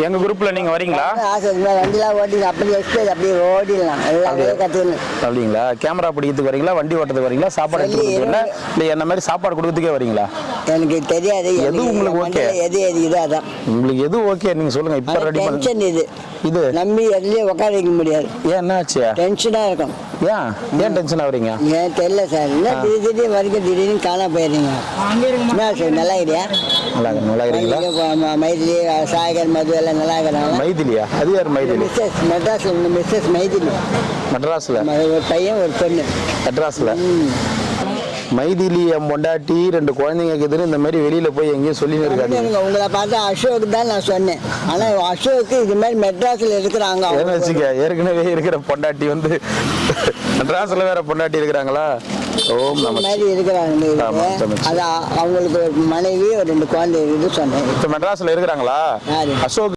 எங்க குரூப்ல நீங்க வரீங்களா? ஆசை வண்டிலாம் ஓட்டி அப்படியே எக்ஸ்பிரஸ் அப்படியே ஓடிடலாம், எல்லாமே கற்றுக்கணும். அப்படிங்களா? கேமரா பிடிக்கிறதுக்கு வரீங்களா, வண்டி ஓட்டுறதுக்கு வரீங்களா, சாப்பாடு எடுத்துக்கிறதுக்கு இல்லை இல்லை என்ன மாதிரி சாப்பாடு கொடுக்கறதுக்கே வரீங்களா? எனக்கு தெரியாது. எது உங்களுக்கு ஓகே? எது எதுக்குதோ அதான் உங்களுக்கு எது ஓகே நீங்க சொல்லுங்க. இப்போ ரெடி டென்ஷன் இது நம்பி எதுலேயே உட்கார வைக்க முடியாது. ஏன் என்ன ஆச்சு? டென்ஷனாக இருக்கும். ஏன் டென்ஷன் ஆகுறீங்க? ஏன் தெரியல சார். என்ன திடீர்னு வரைக்கும் திடீர்னு காணாம போயிடுறீங்க. என்ன சார் நல்லா இல்லையா? நல்லா இருக்கிறீங்களா? மைதிலி சாகர் மது எல்லாம் நல்லா இருக்கிறாங்க. மைதிலியா? அது யார் மைதிலி? மிஸ்ஸஸ் மெட்ராஸ்ல மிஸ்ஸஸ் மைதிலி. மெட்ராஸ்ல ஒரு பையன் ஒரு பொண்ணு. மெட்ராஸ்ல மைதிலி என் பொண்டாட்டி 2 குழந்தைங்க இருக்குதுன்னு இந்த மாதிரி வெளியில போய் எங்கேயும் சொல்லி இருக்காங்க. உங்களை பார்த்து அசோக் தான் நான் சொன்னேன். ஆனா அசோக்கு இது மாதிரி மெட்ராஸ்ல இருக்கிறாங்க. ஏற்கனவே இருக்கிற பொண்டாட்டி வந்து மெட்ராஸ்ல வேற பொண்டாட்டி இருக்கிறாங்களா? ஓம் நம மாதிரி இருக்கிறாங்க. அது அவங்களுக்கு ஒரு மனைவி ஒரு 2 குழந்தை இருக்குது சொன்னேன். இப்ப மெட்ராஸ்ல இருக்கிறாங்களா? அசோக்